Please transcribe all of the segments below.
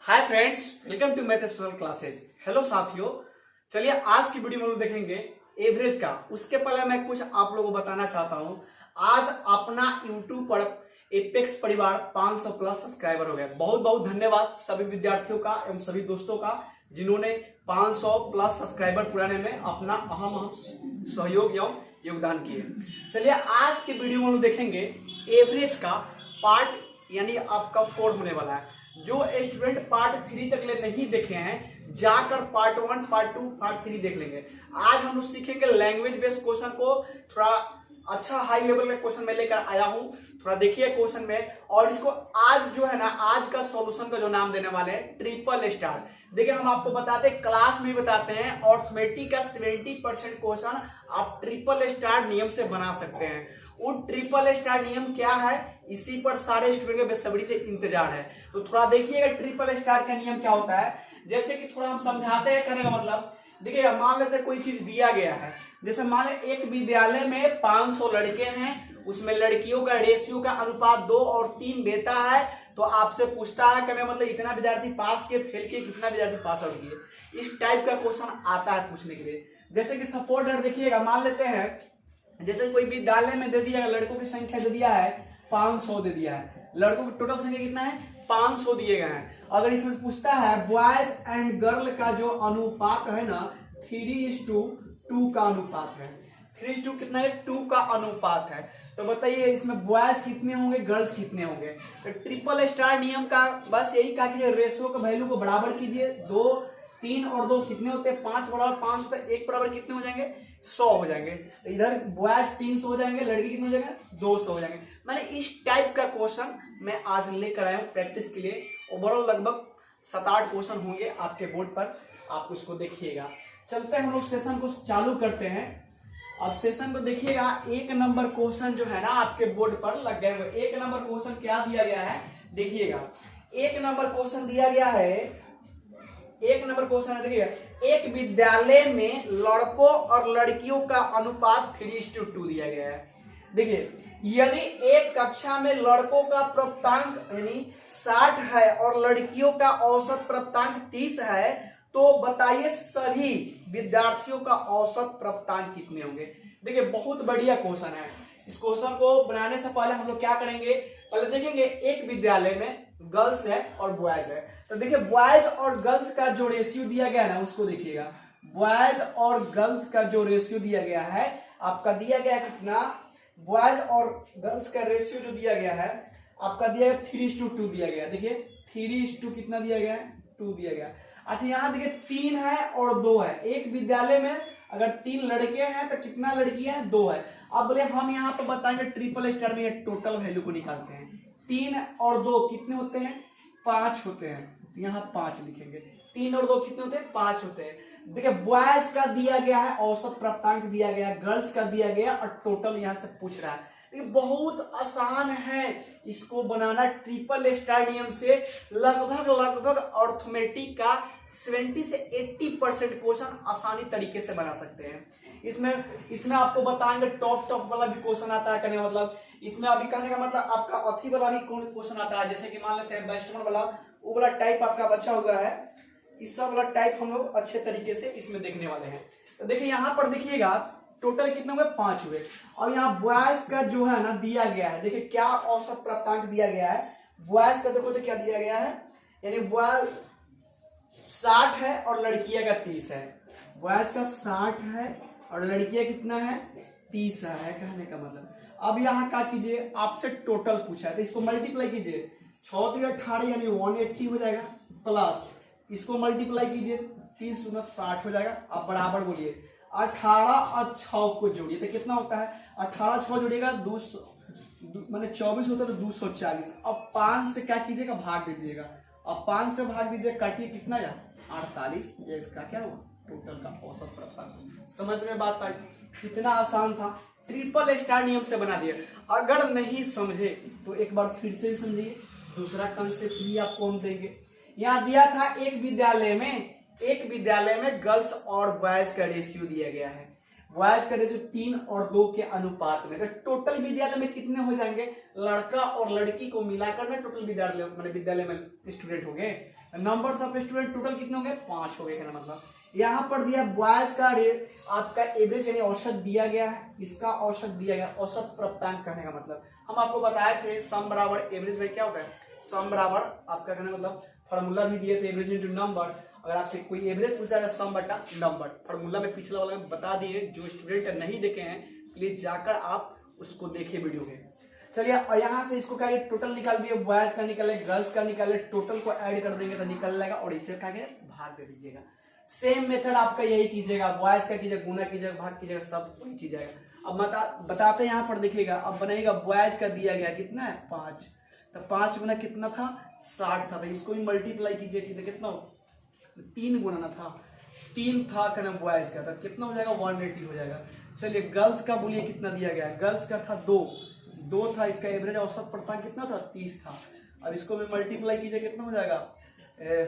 Hi friends, welcome to math special classes. Hello साथियों, चलिए आज की वीडियो में लोग देखेंगे एवरेज का। उसके पहले मैं कुछ आप लोगों को बताना चाहता हूं। आज अपना यूट्यूब पर एपेक्स परिवार 500 प्लस सब्सक्राइबर हो गया। बहुत बहुत धन्यवाद सभी विद्यार्थियों का एवं सभी दोस्तों का जिन्होंने 500 प्लस सब्सक्राइबर पुराने में अपना अहम सहयोग एवं योगदान किए। चलिए आज के वीडियो में लोग देखेंगे एवरेज का पार्ट यानी आपका 4 होने वाला है। जो स्टूडेंट पार्ट 3 तक ले नहीं देखे हैं जाकर पार्ट 1, पार्ट 2, पार्ट 3 देख लेंगे। आज हम लोग सीखेंगे लैंग्वेज बेस्ड क्वेश्चन को। थोड़ा अच्छा हाई लेवल का क्वेश्चन मैं लेकर आया हूं, थोड़ा देखिए क्वेश्चन में। और इसको आज जो है ना, आज का सॉल्यूशन का जो नाम देने वाले हैं ट्रिपल स्टार। देखिए हम आपको बताते हैं, क्लास में बताते हैं, अर्थमेटिक का 70% क्वेश्चन आप ट्रिपल स्टार नियम से बना सकते हैं। वो ट्रिपल स्टार नियम क्या है, इसी पर सारे स्टूडेंट के बेसब्री से इंतजार है। तो थोड़ा देखिएगा ट्रिपल स्टार का नियम क्या होता है। जैसे कि थोड़ा हम समझाते हैं, करने का मतलब देखिएगा। मान लेते हैं कोई चीज दिया गया है, जैसे मान ले एक विद्यालय में 500 लड़के हैं, उसमें लड़कियों का रेशियो का अनुपात 2 और 3 देता है। तो आपसे पूछता है, कहने मतलब इतना विद्यार्थी पास किए, फेल किए, कितना विद्यार्थी पास आउट किए। इस टाइप का क्वेश्चन आता है पूछने के लिए। जैसे कि सपोर्ट देखिएगा, मान लेते हैं जैसे कोई विद्यालय में दे दिया, लड़कों की संख्या दे दिया है 500 दे दिया है, लड़कों की टोटल संख्या कितना है 500 दिए गए हैं। अगर इसमें पूछता है बॉयज एंड गर्ल का जो अनुपात है ना 3:2 का अनुपात है, 3:2 कितना है 2 का अनुपात है। तो बताइए इसमें बॉयज कितने होंगे, गर्ल्स कितने होंगे। तो ट्रिपल स्टार नियम का बस यही कहा कि रेशियो का वैल्यू को बराबर कीजिए। 2, 3 और 2 कितने होते हैं 5 बराबर 5 होते हैं, 1 बराबर कितने हो जाएंगे 100 हो जाएंगे। तो इधर बॉयज 300 हो जाएंगे, लड़की कितने हो जाएंगे 200 हो जाएंगे। मैंने इस टाइप का क्वेश्चन मैं आज लेकर आया हूँ प्रैक्टिस के लिए। ओवरऑल लगभग 7-8 क्वेश्चन होंगे आपके बोर्ड पर, आप उसको देखिएगा। चलते हैं हम लोग सेशन को चालू करते हैं। अब सेशन को देखिएगा, 1 नंबर क्वेश्चन जो है ना आपके बोर्ड पर लग गए हुए। 1 नंबर क्वेश्चन क्या दिया गया है देखिएगा। 1 नंबर क्वेश्चन दिया गया है, 1 नंबर क्वेश्चन है देखिएगा। एक विद्यालय में लड़कों और लड़कियों का अनुपात 3:2 दिया गया है। देखिए यदि एक कक्षा में लड़कों का प्राप्तांक यानी 60 है और लड़कियों का औसत प्राप्तांक 30 है, तो बताइए सभी विद्यार्थियों का औसत प्राप्तांक कितने होंगे। देखिए बहुत बढ़िया क्वेश्चन है। इस क्वेश्चन को बनाने से पहले हम लोग क्या करेंगे, पहले देखेंगे एक विद्यालय में गर्ल्स है और बॉयज है। तो देखिए बॉयज और गर्ल्स का जो रेशियो दिया गया है ना उसको देखिएगा। बॉयज और गर्ल्स का जो रेशियो दिया गया है, आपका दिया गया है कितना, बॉयज और गर्ल्स का रेशियो जो दिया गया है आपका दिया गया 3:2 दिया गया। देखिए 3:2 कितना दिया गया है 2 दिया गया। अच्छा यहाँ देखिए 3 है और 2 है। एक विद्यालय में अगर 3 लड़के हैं तो कितना लड़कियां हैं 2 है। अब बोले हम यहाँ पर बताएंगे ट्रिपल स्टार में टोटल वैल्यू को निकालते हैं। 3 और 2 कितने होते हैं 5 होते हैं। यहाँ 5 लिखेंगे। 3 और 2 कितने होते हैं 5 होते हैं। देखिए बॉयज का दिया गया है, औसत प्राप्तांक दिया गया, गर्ल्स का दिया गया और टोटल यहाँ से पूछ रहा है। बहुत आसान है इसको बनाना। ट्रिपल स्टार नियम से लगभग अर्थमेटिक का 70 से 80% क्वेश्चन आसानी तरीके से बना सकते हैं। इसमें आपको बताएंगे टॉप वाला भी क्वेश्चन आता है, कहने मतलब इसमें अभी कहने का मतलब आपका अथी वाला भी कौन क्वेश्चन आता है। जैसे कि मान लेते हैं वेस्टर्न वाला, वो वाला टाइप आपका बचा हुआ है। इस सब वाला टाइप हम लोग अच्छे तरीके से इसमें देखने वाले हैं। तो देखिए यहाँ पर देखिएगा टोटल कितने हुए 5 हुए। और यहाँ बॉयज का जो है ना दिया गया है, देखिए क्या औसत प्राप्तांक दिया गया है। बॉयज का देखो तो क्या दिया गया है, यानी बॉयज 60 है और लड़कियां का 30 है। बॉयज का 60 है और लड़कियां कितना है 30 है, कहने का मतलब। अब यहाँ क्या कीजिए, आपसे टोटल पूछा है तो इसको मल्टीप्लाई कीजिए। 6 3 18 यानी 180 हो जाएगा, प्लस इसको मल्टीप्लाई कीजिए 30 × 60 हो जाएगा। अब बराबर बोलिए 18 और 6 को जोड़िए तो कितना होता है, 18 6 जोड़िएगा 200 मैंने 24 होता है तो 240। अब 5 से क्या कीजिएगा भाग दीजिएगा। अब 5 से भाग दीजिए, काटिए कितना या 48। ये इसका क्या हुआ टोटल का औसत प्राप्तांक। समझ में बात आई, कितना आसान था। ट्रिपल स्टार नियम से बना दिया। अगर नहीं समझे तो एक बार फिर से समझिए, दूसरा कंसेप्ट भी आपको हम देंगे। यहाँ दिया था एक विद्यालय में गर्ल्स और बॉयज का रेशियो दिया गया है। बॉयज का रेशियो 3 और 2 के अनुपात में। तो टोटल विद्यालय में कितने हो जाएंगे, लड़का और लड़की को मिलाकर ना टोटल विद्यालय में स्टूडेंट होंगे। नंबर्स ऑफ स्टूडेंट टोटल कितने होंगे, 5 हो गए। मतलब यहाँ पर दिया बॉयज का आपका एवरेज यानी औसत दिया गया है, इसका औसत दिया गया, औसत प्राप्तांक कहने का मतलब हम आपको बताए थे सम बराबर एवरेज में क्या होता है, सम बराबर आपका कहने मतलब फॉर्मूला भी दिए थे एवरेज इनटू नंबर। अगर आपसे कोई एवरेज पूछता है सम बटा नंबर, फॉर्मूला में पिछला वाला में बता दिए, जो स्टूडेंट नहीं देखे हैं प्लीज जाकर आप उसको देखे वीडियो में। चलिए यहाँ से इसको क्या टोटल निकाल दिए, बॉयज का निकाले गर्ल्स का निकाले, टोटल को ऐड कर देंगे तो निकल जाएगा और इसे क्या भाग दे दीजिएगा। सेम मेथड आपका यही कीजिएगा, बॉयज का कीजिएगा गुना कीजिएगा भाग कीजिएगा, सब वही चीज आएगा। अब बताते हैं यहाँ पर देखिएगा, अब बनाइएगा बॉयज का दिया गया कितना है 5, तो 5 गुना कितना था 60 था, तो इसको भी मल्टीप्लाई कीजिए कितना 3 गुना ना था 3 था कहना बॉयज का, तो कितना हो जाएगा 180 हो जाएगा। चलिए गर्ल्स का बोलिए कितना दिया गया, गर्ल्स का था 2 था, इसका एवरेज औसत प्राप्तांक कितना था 30 था। अब इसको भी मल्टीप्लाई कीजिए कितना हो जाएगा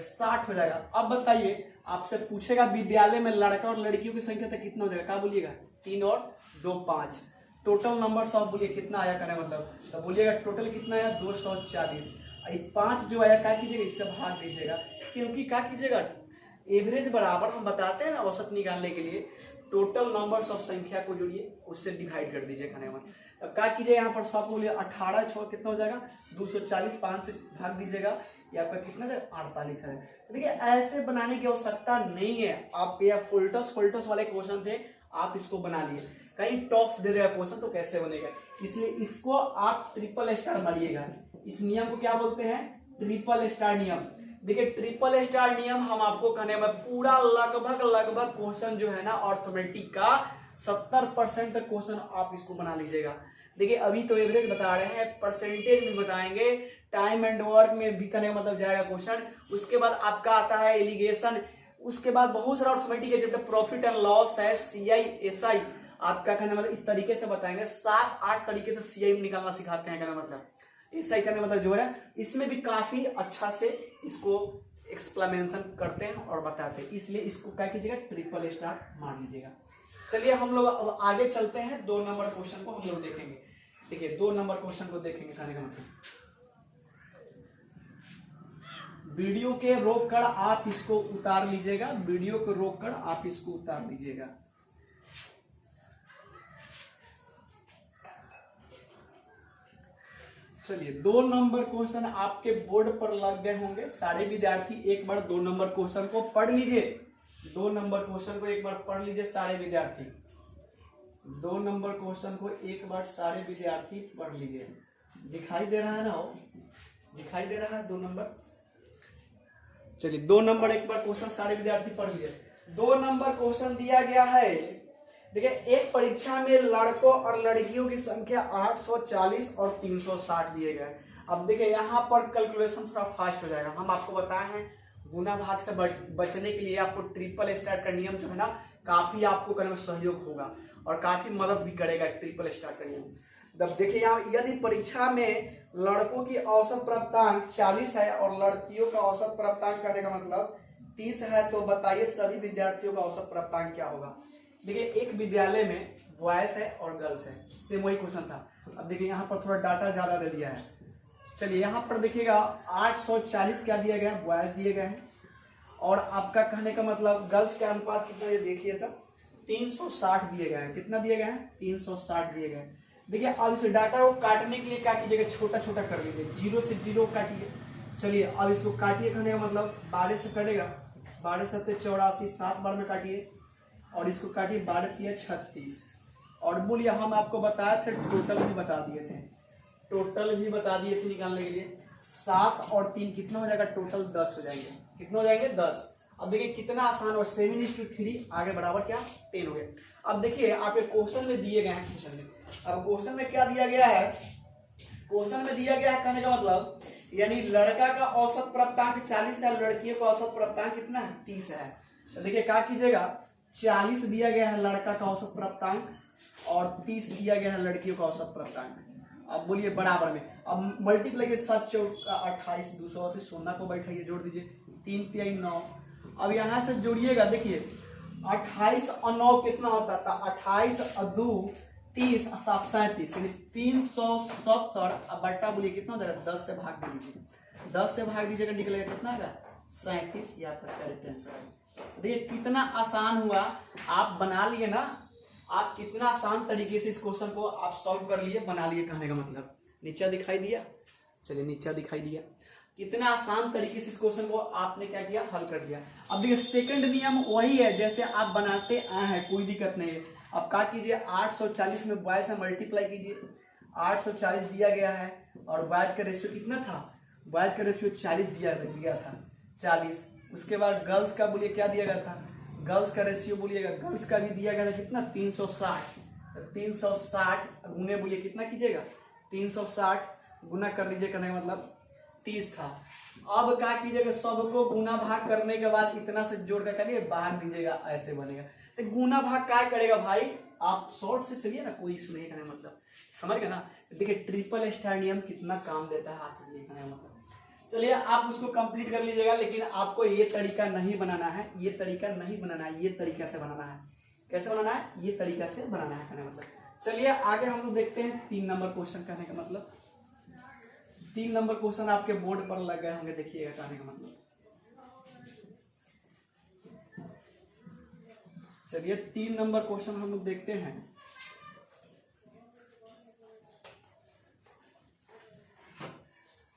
60 हो जाएगा। अब बताइए आपसे पूछेगा विद्यालय में लड़का और लड़कियों की संख्या तो कितना हो जाएगा, क्या बोलिएगा 3 और 2 5, टोटल नंबर सब बोलिए कितना आया कहना मतलब, तो बोलिएगा टोटल कितना आया 240। 5 जो आया क्या कीजिएगा इससे भाग दीजिएगा, क्योंकि क्या कीजिएगा एवरेज बराबर हम बताते हैं ना औसत निकालने के लिए टोटल नंबर्स ऑफ संख्या को जोड़िए उससे डिवाइड कर दीजिए कहने में। अब क्या कीजिए यहाँ पर सब बोलिए 18 6 कितना हो जाएगा 240, 5 से भाग दीजिएगा, यहाँ पर कितना है 48 है। देखिए ऐसे बनाने की आवश्यकता नहीं है, आप या फुलटॉस वाले क्वेश्चन थे आप इसको बना लिए, कहीं टॉप दे देगा क्वेश्चन तो कैसे बनेगा, इसलिए इसको आप ट्रिपल स्टार मारिएगा। इस नियम को क्या बोलते हैं, ट्रिपल स्टार नियम। देखिए ट्रिपल स्टार नियम हम आपको कहने में पूरा लगभग क्वेश्चन जो है ना अर्थमेटिक का 70% तक क्वेश्चन आप इसको बना लीजिएगा। देखिए अभी तो एवरेज बता रहे हैं, परसेंटेज में बताएंगे, टाइम एंड वर्क में भी करने मतलब जाएगा क्वेश्चन। उसके बाद आपका आता है एलिगेशन, उसके बाद बहुत सारा अर्थमेटिक है, जब प्रॉफिट एंड लॉस है, सीआई एसआई आपका कहने मतलब इस तरीके से बताएंगे, 7-8 तरीके से सीआई निकालना सिखाते हैं कहने मतलब, एसआई करने मतलब जो है इसमें भी काफी अच्छा से इसको एक्सप्लेनेशन करते हैं और बताते हैं, इसलिए इसको क्या कीजिएगा ट्रिपल स्टार मान लीजिएगा। चलिए हम लोग अब आगे चलते हैं, 2 नंबर क्वेश्चन को हम लोग देखेंगे। देखिए 2 नंबर क्वेश्चन को देखेंगे कहने का मतलब, वीडियो के रोक कर आप इसको उतार लीजिएगा, वीडियो को रोक कर आप इसको उतार लीजिएगा। चलिए 2 नंबर क्वेश्चन आपके बोर्ड पर लग गए होंगे, सारे विद्यार्थी एक बार 2 नंबर क्वेश्चन को पढ़ लीजिए, 2 नंबर क्वेश्चन को एक बार पढ़ लीजिए सारे विद्यार्थी, 2 नंबर क्वेश्चन को एक बार सारे विद्यार्थी पढ़ लीजिए। दिखाई दे रहा है ना, दिखाई दे रहा है 2 नंबर। चलिए 2 नंबर एक बार क्वेश्चन सारे विद्यार्थी पढ़ लीजिए। 2 नंबर क्वेश्चन दिया गया है, देखिए एक परीक्षा में लड़कों और लड़कियों की संख्या 840 और 360 दिए गए। अब देखिए यहाँ पर कैलकुलेशन थोड़ा फास्ट हो जाएगा, हम आपको बताए हैं गुना भाग से बचने के लिए आपको ट्रिपल स्टार का नियम जो है ना काफी आपको करने में सहयोग होगा और काफी मदद भी करेगा ट्रिपल स्टार का नियम। तब देखिए यहाँ यदि परीक्षा में लड़कों की औसत प्राप्तांक 40 है और लड़कियों का औसत प्राप्तांक करने का मतलब 30 है, तो बताइए सभी विद्यार्थियों का औसत प्राप्तांक क्या होगा। देखिए एक विद्यालय में बॉयज है और गर्ल्स है, सेम वही क्वेश्चन था। अब देखिए यहाँ पर थोड़ा डाटा ज्यादा दे दिया है। चलिए यहाँ पर देखिएगा 840 क्या दिया गया है, बॉयज दिए गए हैं, और आपका कहने का मतलब गर्ल्स के अनुपात कितना ये देखिए था 360 दिए गए हैं। कितना दिए गए हैं 360 दिए गए हैं। देखिए अब इस डाटा को काटने के लिए क्या कीजिएगा छोटा छोटा कर लीजिए, 0 से 0 काटिए। चलिए अब इसको काटिए कहने का मतलब 12 से कटेगा, 12 7 84, 7 बार में काटिए और इसको काटिए 12 3 36। और बोलिए हम आपको बताए थे टोटल भी बता दिए थे, टोटल भी बता दिए थे निकालने के लिए। 7 और 3 कितना हो जाएगा टोटल 10 हो जाएंगे, कितना हो जाएंगे 10। अब देखिए कितना आसान हो, 7:3 आगे बराबर क्या 10 हो गए। अब देखिए आपके क्वेश्चन में दिए गए हैं, क्वेश्चन में अब क्वेश्चन में क्या दिया गया है, क्वेश्चन में दिया गया है कहने का मतलब यानी लड़का का औसत प्राप्तांक 40 है, लड़कियों का औसत प्राप्तांक कितना है 30 है। तो देखिए क्या कीजिएगा 40 दिया गया है लड़का का औसत प्राप्तांक और 30 दिया गया है लड़कियों का औसत प्राप्तांक। अब बोलिए बराबर में, अब मल्टीप्लाई के 7 चौका 28, 200 से 0 को बैठाइए जोड़ दीजिए, 3 3 9। अब यहाँ से जोड़िएगा, देखिए 28 और 9 कितना होता था? 28 और 2 30 और 7 37, यानी 370 और बट्टा बोलिए कितना हो जाएगा? 10 से भाग दीजिए, 10 से भाग दीजिएगा, निकलेगा कितना आएगा? 37। या आपका करेक्ट आंसर है। देखिए कितना आसान हुआ, आप बना लिए ना, आप कितना आसान तरीके से इस क्वेश्चन को आप सॉल्व कर लिए, बना लिए, कहने का मतलब। नीचे दिखाई दिया, चलिए नीचे दिखाई दिया, कितना आसान तरीके से इस क्वेश्चन को आपने क्या किया? हल कर दिया। अब देखिए सेकंड नियम वही है जैसे आप बनाते आए हैं, कोई दिक्कत नहीं है। अब क्या कीजिए, 840 में 22 से मल्टीप्लाई कीजिए, 840 दिया गया है और 22 का रेशियो कितना था? 22 का रेशियो 40 दिया था, 40। उसके बाद गर्ल्स का बोलिए क्या दिया गया था? गर्ल्स का रेशियो बोलिएगा, गर्ल्स का भी दिया गया था कितना? 360। 360 गुने बोलिए कितना कीजिएगा? 360 गुना कर लीजिए, करने का मतलब 30 था। अब क्या कीजिएगा, सबको गुना भाग करने के बाद इतना से जोड़ कर करिए, बाहर दीजिएगा, ऐसे बनेगा। तो गुना भाग क्या करेगा भाई? आप शॉर्ट से चलिए ना, कोई इशू नहीं, करने मतलब समझ गए ना। देखिए ट्रिपल स्टार नियम कितना काम देता है आपको, देखना है मतलब। चलिए आप उसको कंप्लीट कर लीजिएगा, लेकिन आपको ये तरीका नहीं बनाना है, ये तरीका नहीं बनाना है, ये तरीका से बनाना है। कैसे बनाना है? ये तरीका से बनाना है, कहने मतलब। चलिए आगे हम लोग देखते हैं 3 नंबर क्वेश्चन, कहने का मतलब 3 नंबर क्वेश्चन आपके बोर्ड पर लग गए होंगे, देखिएगा, कहने का मतलब। चलिए 3 नंबर क्वेश्चन हम लोग देखते हैं।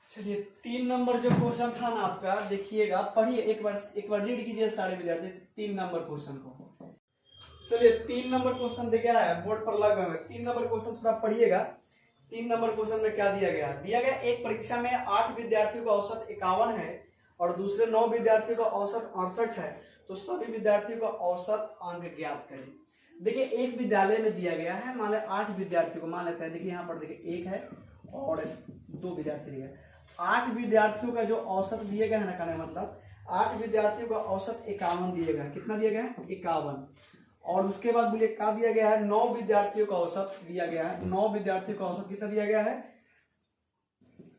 चलिए 3 नंबर जो क्वेश्चन था ना आपका, देखिएगा, पढ़िए, एक बार रीड कीजिए सारे विद्यार्थी 3 नंबर क्वेश्चन को। चलिए 3 नंबर क्वेश्चन दिया गया है, बोर्ड पर लगा हुआ है। 3 नंबर क्वेश्चन थोड़ा पढ़िएगा। 3 नंबर क्वेश्चन में क्या दिया गया? दिया गया एक परीक्षा में 8 विद्यार्थियों का औसत 51 है और दूसरे 9 विद्यार्थियों का औसत 68 है, तो सभी विद्यार्थियों का औसत अंक ज्ञात करें। देखिए एक विद्यालय में दिया गया है, मान लें 8 विद्यार्थियों को, मान लेते हैं, देखिए यहाँ पर देखिए 1 है और 2 विद्यार्थी दिए गए। 8 विद्यार्थियों का जो औसत दिए गए है ना, कहने मतलब 8 विद्यार्थियों का औसत 51 दिए गए। कितना दिया गया है? 51। और उसके बाद बोलिए क्या दिया गया है? 9 विद्यार्थियों का औसत दिया गया है। 9 विद्यार्थियों का औसत कितना दिया गया है?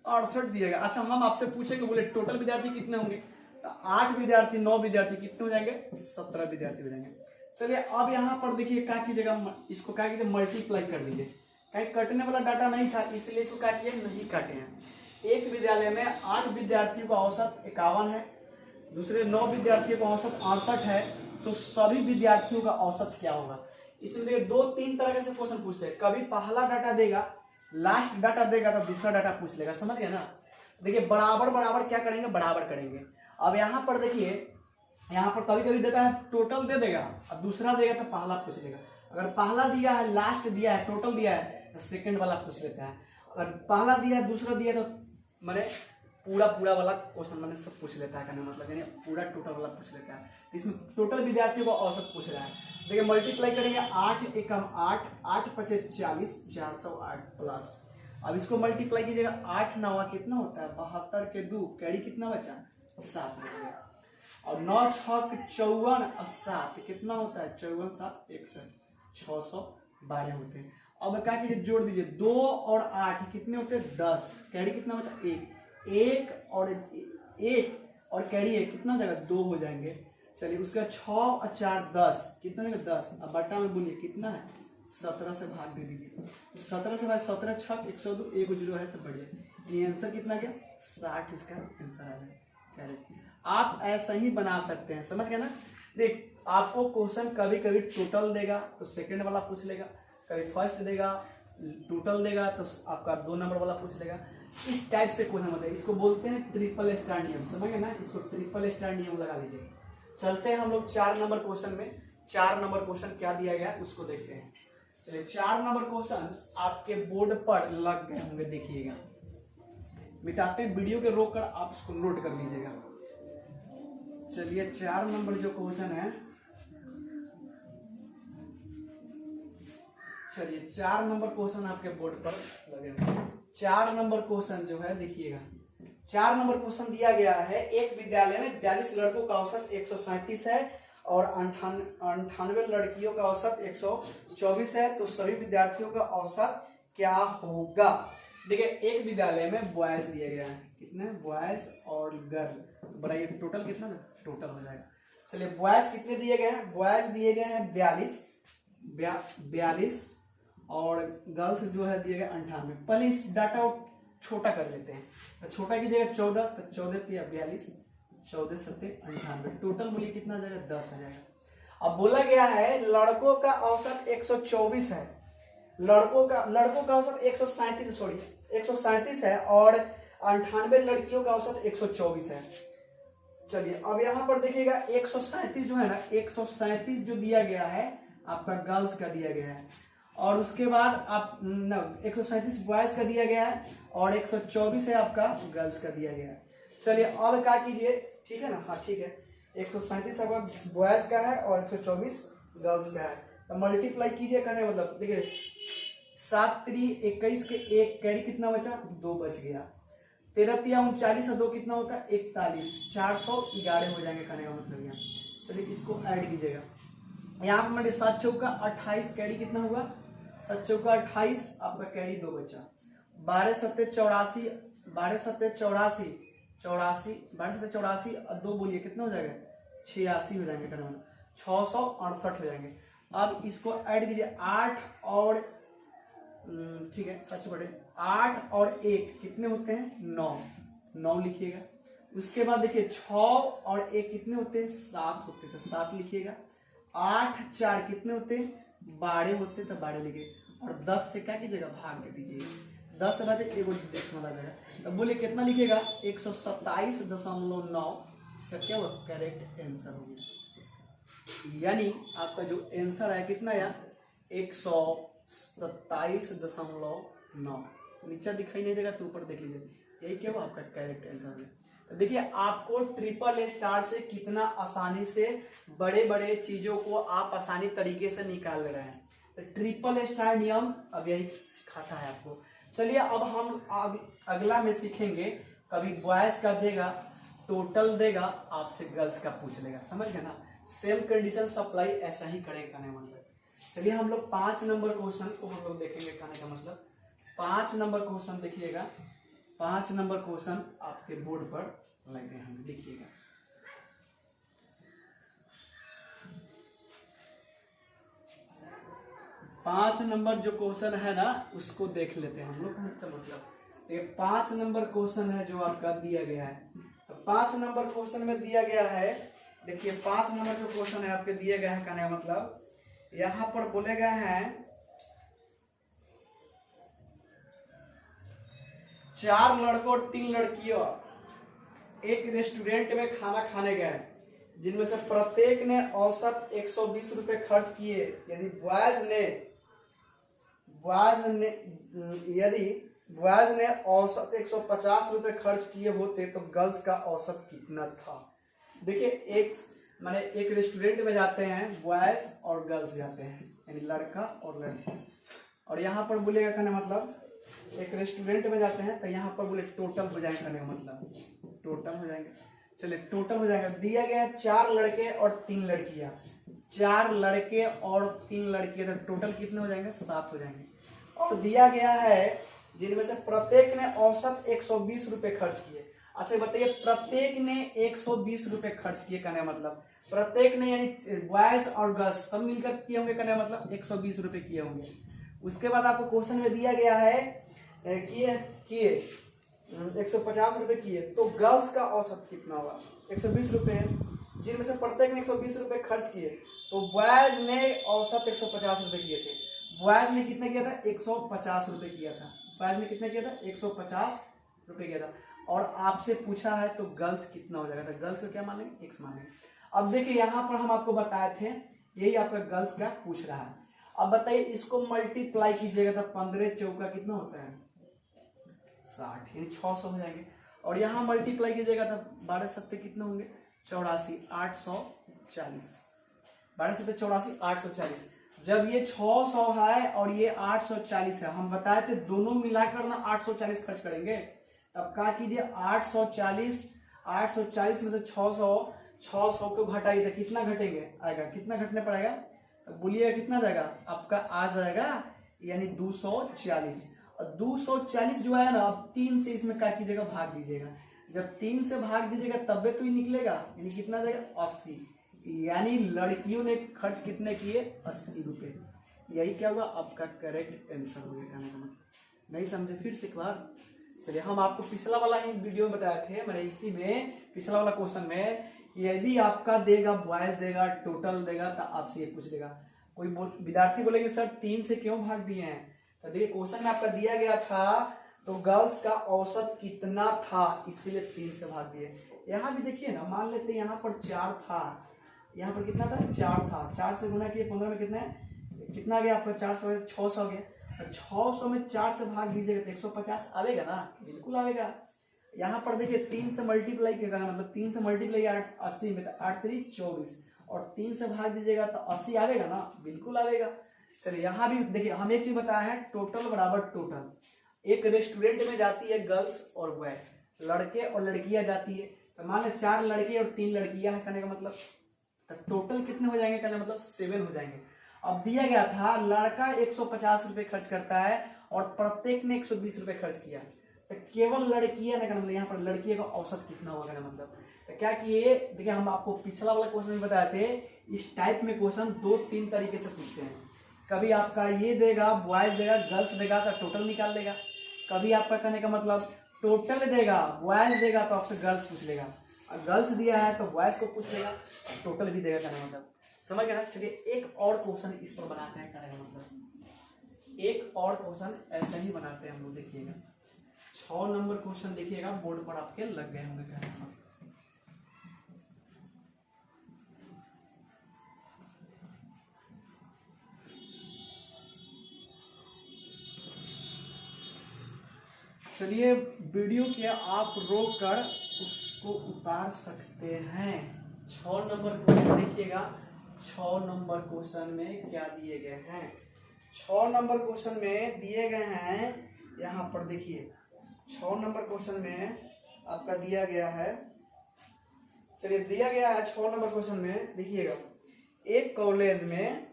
68 दिया गया। अच्छा हम आपसे पूछेंगे, बोले टोटल विद्यार्थी कितने होंगे? तो 8 विद्यार्थी 9 विद्यार्थी कितने हो जाएंगे? 17 विद्यार्थी हो जाएंगे। चलिए अब यहाँ पर देखिए क्या कीजिएगा, इसको क्या कीजिए, मल्टीप्लाई कर लीजिए। कहीं कटने वाला डाटा नहीं था, इसलिए इसको क्या किए, नहीं काटे हैं। एक विद्यालय में 8 विद्यार्थियों का औसत 51 है, दूसरे 9 विद्यार्थियों का औसत 68 है, तो सभी विद्यार्थियों का औसत क्या होगा? इसमें देखिए 2-3 तरह से क्वेश्चन पूछते हैं। कभी पहला डाटा देगा, लास्ट डाटा देगा, तो दूसरा डाटा पूछ लेगा, समझ गए ना। देखिए बराबर बराबर क्या करेंगे, बराबर करेंगे। अब यहाँ पर देखिए, यहाँ पर कभी कभी देता है टोटल दे देगा, अब दूसरा देगा तो पहला पूछ लेगा। अगर पहला दिया है, लास्ट दिया है, टोटल दिया है, तो सेकंड वाला पूछ लेता है। अगर पहला दिया है, दूसरा दिया तो मैंने पूरा वाला क्वेश्चन मैंने सब पूछ लेता है, कहने मतलब यानी पूरा टोटल वाला पूछ लेता है। इसमें टोटल विद्यार्थियों का औसत पूछ रहा है। देखिए मल्टीप्लाई करेंगे, 8 एकम 8, 8 पचे 40, 408 प्लस। अब इसको मल्टीप्लाई कीजिएगा, 8 9 कितना होता है? 72 के 2 कैरी कितना बचा? 7 बच गया। और 9 6 54 और 7 कितना होता है? 54 7 61, 612 होते हैं। अब क्या कीजिए, जोड़ दीजिए, 2 और 8 कितने होते हैं? 10, कैरी कितना बचा? 1 और कैरी 1 कितना हो जाएगा? 2 हो जाएंगे। चलिए उसका 6 और 4 10 कितना है? 10। अब बटा में बोलिए कितना है? 17 से भाग दे दीजिए। 17 से भाग 17 6 102, 1 0 है तो बढ़िया। ये आंसर कितना गया? 60 इसका आंसर आ गया। आप ऐसा ही बना सकते हैं, समझ गए ना। देख आपको क्वेश्चन कभी कभी टोटल देगा तो सेकंड वाला पूछ लेगा, कभी फर्स्ट देगा टोटल देगा तो आपका 2 नंबर वाला पूछ लेगा। इस टाइप से क्वेश्चन होता है, इसको बोलते हैं ट्रिपल स्टार नियम, समझ गए ना। इसको ट्रिपल स्टार नियम लगा लीजिए। चलते हैं हम लोग 4 नंबर क्वेश्चन में। 4 नंबर क्वेश्चन क्या दिया गया उसको देखते हैं। चलिए 4 नंबर क्वेश्चन आपके बोर्ड पर लग गए होंगे, देखिएगा। मिटाते हैं वीडियो के, रोक कर आप इसको नोट कर लीजिएगा। चलिए 4 नंबर जो क्वेश्चन है, चलिए 4 नंबर क्वेश्चन आपके बोर्ड पर लगे। 4 नंबर क्वेश्चन जो है देखिएगा, 4 नंबर क्वेश्चन दिया गया है। एक विद्यालय में 42 लड़कों का औसत 137 है और 98 लड़कियों का औसत 124 है, तो सभी विद्यार्थियों का औसत क्या होगा? देखिए एक विद्यालय में बॉयज दिया गया है, कितने बॉयज और गर्ल, बनाइए टोटल कितना ना, टोटल हो जाएगा। चलिए बॉयज कितने दिए गए हैं, बॉयज दिए गए हैं 42 और गर्ल्स जो है दिए गए 98। पहले इस डाटा को छोटा कर लेते हैं, तो छोटा कीजिएगा 14, तो 14 या 42, 14 7 98, टोटल बोलिए कितना आ जाएगा 10 आ जाएगा। अब बोला गया है लड़कों का औसत 124 है, लड़कों का औसत 137 सॉरी 137 है और 98 लड़कियों का औसत 124 है। चलिए अब यहाँ पर देखिएगा 137 जो है ना, 137 जो दिया गया है आपका गर्ल्स का दिया गया है, और उसके बाद आप 137 बॉयज का दिया गया है और 124 है आपका गर्ल्स का दिया गया है। चलिए अब क्या कीजिए, ठीक है ना, हाँ ठीक है, 137 आपका बॉयज का है और 124 गर्ल्स का है, तो मल्टीप्लाई कीजिए करने मतलब देखिए 7 3 21 के एक कैरी कितना बचा, 2 बच गया, 13 3 39 और 2 कितना होता है 41, 411 हो जाएंगे करने का मतलब यहाँ। चलिए इसको ऐड कीजिएगा, यहाँ पर मैंने 7 चौका 28 कैरी कितना हुआ, 7 चौका 28 आपका कैरी 2 बचा, 12 7 84, 12 7 84 84, 12 7 84 और 2 बोलिए कितना हो जाएगा 86 हो जाएंगे करने मतलब 668 हो जाएंगे। अब इसको ऐड कीजिए 8 और ठीक है 8 और 1 कितने होते हैं 9 लिखिएगा। उसके बाद देखिए 6 और 1 कितने होते हैं 7 होते हैं, तो 7 लिखिएगा। 8 4 कितने होते हैं 12 होते हैं, तो 12 लिखिए, और 10 से क्या कीजिएगा भाग दे दीजिए, 10 से बाद एगो डेसिमल आ जाएगा, तो बोलिए कितना लिखिएगा 127.9, इसका क्या हुआ करेक्ट आंसर हो गया। यानी आपका जो आंसर है कितना आया 127.9, नीचे दिखाई नहीं देगा तो ऊपर देख लीजिए, यही क्या हुआ आपका करेक्ट आंसर है। तो देखिए आपको ट्रिपल स्टार से कितना आसानी से बड़े बड़े चीजों को आप आसानी तरीके से निकाल रहे हैं, तो ट्रिपल स्टार नियम अब यही सिखाता है आपको। चलिए अब हम अगला में सीखेंगे, कभी बॉयज का देगा टोटल देगा, आपसे गर्ल्स का पूछ लेगा, समझ गए ना, सेम कंडीशन सप्लाई ऐसा ही करेगा कहने का मतलब। चलिए हम लोग 5 नंबर क्वेश्चन को हम लोग देखेंगे कहने का मतलब, 5 नंबर क्वेश्चन देखिएगा, 5 नंबर क्वेश्चन आपके बोर्ड पर लगे हैं, देखिएगा। पांच नंबर जो क्वेश्चन है ना उसको देख लेते हैं हम लोग, मतलब ये 5 नंबर क्वेश्चन है जो आपका दिया गया है। तो 5 नंबर क्वेश्चन में दिया गया है, देखिए 5 नंबर जो क्वेश्चन है आपके दिए गए हैं कहने का मतलब, यहाँ पर बोले गए हैं 4 लड़कों और 3 लड़कियों एक रेस्टोरेंट में खाना खाने गए, जिनमें से प्रत्येक ने औसत 120 रुपए खर्च किए। यदि बॉयज ने औसत 150 रुपए खर्च किए होते तो गर्ल्स का औसत कितना था। देखिए एक रेस्टोरेंट में जाते हैं बॉयज और गर्ल्स जाते हैं, यानी लड़का और लड़की, और यहाँ पर बोलेगा कहने मतलब एक रेस्टोरेंट में जाते हैं तो यहाँ पर बोले टोटल हो जाएंगे कहने का मतलब टोटल हो जाएंगे। चलिए टोटल हो जाएगा, दिया गया है 4 लड़के और 3 लड़कियां, 4 लड़के और 3 लड़कियां, तो टोटल कितने हो जाएंगे 7 हो जाएंगे। और दिया गया है जिनमें से प्रत्येक ने औसत 120 रुपए खर्च किए। अच्छा बताइए प्रत्येक ने 120 रुपए खर्च किए कहने मतलब, प्रत्येक ने यानी बॉयज और गर्ल्स सब मिलकर किए होंगे कहने मतलब 120 रुपए किए होंगे। उसके बाद आपको क्वेश्चन में दिया गया है किए 150 रुपए किए, तो गर्ल्स का औसत कितना होगा 120 रुपए, जिनमें से प्रत्येक ने 120 रुपए खर्च किए, तो बॉयज ने औसत 150 रुपए किए थे। बॉयज ने कितना किया था 150 रुपए किया था, बॉयज ने कितना किया था 150 रुपए किया था, और आपसे पूछा है तो गर्ल्स कितना हो जाएगा, तो गर्ल्स को क्या मानेंगे x मानेंगे। अब देखिए यहाँ पर हम आपको बताए थे यही आपका गर्ल्स का पूछ रहा है। अब बताइए इसको मल्टीप्लाई कीजिएगा तो 15 चौका कितना होता है 60, यानी 600 हो जाएंगे, और यहाँ मल्टीप्लाई कीजिएगा तो 12 7 कितने होंगे 84, 840, 12 7 84 840। जब ये 600 है और ये 840 है, हम बताए थे दोनों मिलाकर ना 840 खर्च करेंगे, तब क्या कीजिए 840 में से 600 को घटाइए तो कितना घटेंगे आएगा, कितना घटने पड़ेगा, तो बोलिएगा कितना जाएगा आपका आ जाएगा यानी 240, और 240 जो है ना अब 3 से इसमें क्या कीजिएगा भाग दीजिएगा, जब 3 से भाग दीजिएगा तब तो ही निकलेगा, यानी कितना जाएगा 80, यानी लड़कियों ने खर्च कितने किए, 80 रुपये। यही क्या हुआ, आपका करेक्ट आंसर हो गया। नहीं समझे, फिर से एक बार। चलिए, हम आपको पिछला वाला ही वीडियो में बताए थे, मैंने इसी में पिछला वाला क्वेश्चन में, यदि आपका देगा बॉयज देगा, टोटल देगा, तो आपसे ये पूछ देगा। कोई विद्यार्थी बोलेंगे सर 3 से क्यों भाग दिए हैं, तो देखिए क्वेश्चन में आपका दिया गया था तो गर्ल्स का औसत कितना था, इसीलिए 3 से भाग दिए। यहाँ भी देखिए ना, मान लेते हैं यहाँ पर 4 था, यहाँ पर कितना था, 4 था, 4 से गुना किए 15 में कितना गया आपका, 4 से 600 गया। 600 में 4 से भाग दीजिएगा तो 150 आवेगा ना, बिल्कुल आवेगा। यहाँ पर देखिए 3 से मल्टीप्लाई क्या करना, मतलब 3 से मल्टीप्लाई 80 में, तो 8 3 24, और 3 से भाग दीजिएगा तो 80 आवेगा ना, बिल्कुल आवेगा। चलिए, यहाँ भी देखिए हम एक चीज बताया है, टोटल बराबर टोटल। एक रेस्टोरेंट में जाती है गर्ल्स और बॉय, लड़के और लड़कियां जाती है, तो मान लें 4 लड़के और 3 लड़कियां हैं, कहने का मतलब तो टोटल कितने हो जाएंगे, कहने का मतलब 7 हो जाएंगे। अब दिया गया था लड़का 150 रुपए खर्च करता है और प्रत्येक ने 120 रुपए खर्च किया, तो केवल लड़कियां ने, मतलब यहाँ पर लड़कियों का औसत कितना होगा, मतलब तो क्या किए, देखिए हम आपको पिछला वाला क्वेश्चन में बताए थे, इस टाइप में क्वेश्चन 2-3 तरीके से पूछते हैं। कभी आपका ये देगा बॉयज देगा, गर्ल्स देगा तो टोटल निकाल लेगा। कभी आपका कहने का मतलब टोटल देगा, बॉयज देगा तो आपसे गर्ल्स पूछ लेगा, और गर्ल्स दिया है तो बॉयज को पूछ लेगा, टोटल भी देगा, कहने मतलब समझ गया ना। चलिए, एक और क्वेश्चन इस पर बनाते हैं, कहने का मतलब एक और क्वेश्चन ऐसा ही बनाते हैं हम लोग। देखिएगा 6 नंबर क्वेश्चन, देखिएगा बोर्ड पर आपके लग गए होंगे, कहने का मतलब चलिए, वीडियो के आप रोक कर उसको उतार सकते हैं। 6 नंबर क्वेश्चन देखिएगा, 6 नंबर क्वेश्चन में क्या दिए गए हैं। 6 नंबर क्वेश्चन में दिए गए हैं, यहाँ पर देखिए 6 नंबर क्वेश्चन में आपका दिया गया है। चलिए, दिया गया है 6 नंबर क्वेश्चन में, देखिएगा एक कॉलेज में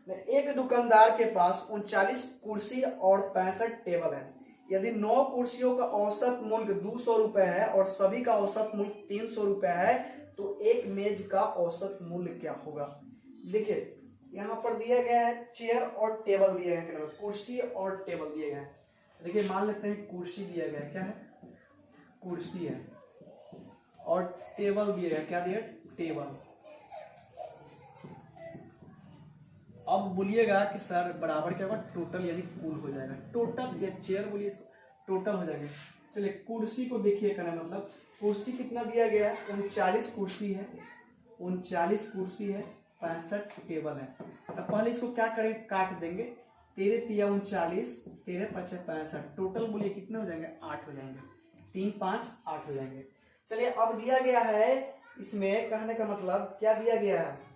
एक दुकानदार के पास 39 कुर्सी और 65 टेबल है। यदि 9 कुर्सियों का औसत मूल्य 200 रुपए है और सभी का औसत मूल्य 300 रुपए है, तो एक मेज का औसत मूल्य क्या होगा। देखिए यहाँ पर दिया गया है चेयर और टेबल दिए गए हैं, कुर्सी और टेबल दिए गए हैं। देखिए मान लेते हैं कुर्सी दिया गया है, क्या है, कुर्सी है, और टेबल दिया गया, क्या दिया, टेबल। अब बोलिएगा कि सर बराबर क्या होगा, टोटल यानी कुल हो जाएगा, टोटल या चेयर बोलिए इसको, टोटल हो जाएगा। चलिए, कुर्सी को देखिए, कहना मतलब कुर्सी कितना दिया गया है, 39 कुर्सी है, 39 कुर्सी है, 65 टेबल है। अब पहले इसको क्या करें, काट देंगे, 13 तिया 39, 13 5 65, टोटल बोलिए कितने हो जाएंगे, 8 हो जाएंगे, 3 5 8 हो जाएंगे। चलिए, अब दिया गया है इसमें, कहने का मतलब क्या दिया गया है,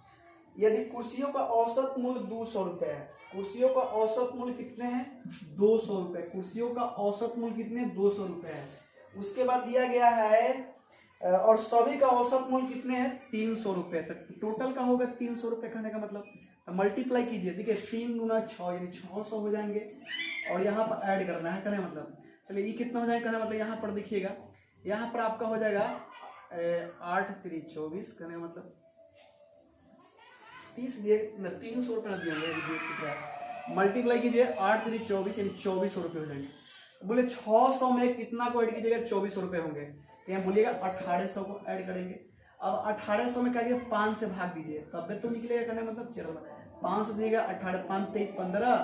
यदि कुर्सियों का औसत मूल्य 200 रुपए है, कुर्सियों का औसत मूल्य कितने हैं, 200 रुपए, कुर्सियों का औसत मूल्य कितने, 200 रुपए है। उसके बाद दिया गया है और सभी का औसत मूल्य कितने हैं, 300 रुपए, तक टोटल का होगा 300 रुपए। कहने का मतलब मल्टीप्लाई कीजिए, देखिए 3 गुना 6 यानी 600 हो जाएंगे, और यहाँ पर ऐड करना है, कहने मतलब चलिए ये कितना हो जाएगा, कहने मतलब यहाँ पर देखिएगा, यहाँ पर आपका हो जाएगा 8 3 24, कहने का मतलब 30 दिए, 300 रुपये दिए, मल्टीप्लाई कीजिए 8 3 24 यानी 2400 रुपये हो जाएंगे। बोले 600 में कितना को ऐड कीजिएगा, 2400 रुपये होंगे, तो यहाँ बोलिएगा 1800 को ऐड करेंगे। अब 1800 में क्या 5 से भाग दीजिए, तब तो निकलेगा, कहने मतलब चलो 500 दिएगा, 18 5 3 15,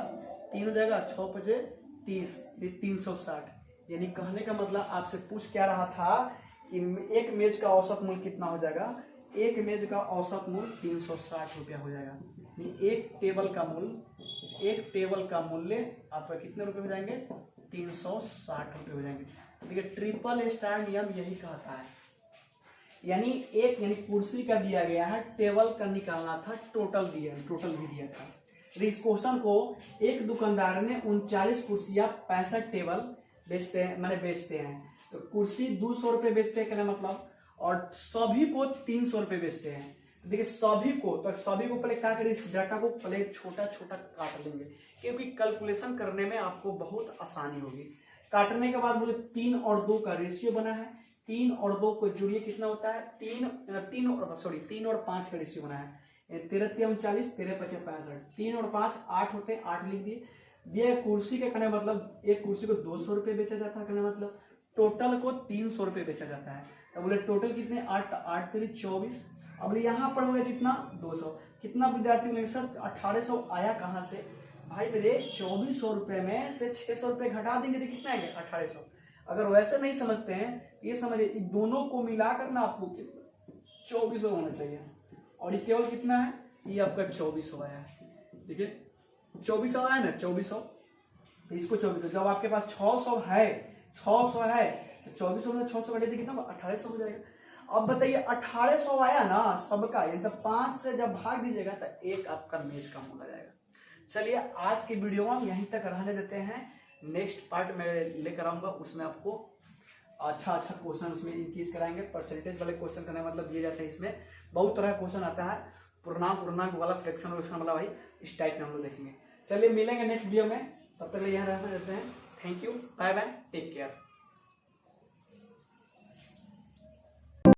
3 हो जाएगा, 6 5 30, 360। यानी कहने का मतलब आपसे पूछ क्या रहा था कि एक मेज का औसत मूल्य कितना हो जाएगा, एक मेज का औसत मूल्य 360 रुपया हो जाएगा। एक टेबल का मूल्य आपका कितने रुपए हो जाएंगे, 360 रुपये हो जाएंगे। देखिए ट्रिपल स्टार नियम यही कहता है, यानी कुर्सी का दिया गया है, टेबल का निकालना था, टोटल भी दिया था। इस क्वेश्चन को एक दुकानदार ने 39 कुर्सियां 65 टेबल बेचते हैं, तो कुर्सी 200 रुपये बेचते हैं, कहना मतलब, और सभी को 300 रुपये बेचते हैं। देखिए सभी को पहले क्या करें, इस डाटा को पहले छोटा छोटा काट लेंगे, क्योंकि कैलकुलेशन करने में आपको बहुत आसानी होगी। काटने के बाद मुझे 3 और 2 का रेशियो बना है, 3 और 2 को जोड़िए कितना होता है, 3 और 5 का रेशियो बना है, 13 3 40, 13 5 65, 3 और 5 8 होते हैं, 8 लिख दिए। दिया कुर्सी के कहने मतलब एक कुर्सी को 200 रुपये बेचा जाता है, कहने मतलब टोटल को 300 रुपये बेचा जाता है। तो बोले टोटल कितने 8, 8 तेरी 24। अब बोले यहाँ पर हो गया कितना 200। कितना विद्यार्थी बोलेंगे सर 1800 आया कहाँ से? भाई मेरे 2400 रुपये में से 600 रुपये घटा देंगे तो कितना आएगा 1800। अगर वैसे नहीं समझते हैं ये समझिए दोनों को मिलाकर ना आपको 2400 होना चाहिए, और ये केवल कितना है, ये आपका 2400 आया है। ठीक है 2400 आया ना 2400, तो इसको 2400, जब आपके पास 600 है तो 2400 में 600 घटे कितना 1800 हो जाएगा। अब बताइए 1800 आया ना सबका, यानी तो 5 से जब भाग दीजिएगा तो एक आपका मेज कम हो जाएगा। चलिए आज की वीडियो में यहीं तक रहने देते हैं, नेक्स्ट पार्ट में लेकर आऊंगा, उसमें आपको अच्छा क्वेश्चन उसमें इंक्रीज कराएंगे। परसेंटेज वाले क्वेश्चन करने मतलब दिए जाते हैं, इसमें बहुत तरह का क्वेश्चन आता है, पूर्णांक वाला, फ्रैक्शन वाला, भाई इस टाइप में हम लोग देखेंगे। चलिए मिलेंगे नेक्स्ट वीडियो में, तब तक यहाँ रहने देते हैं। Thank you, bye bye, take care.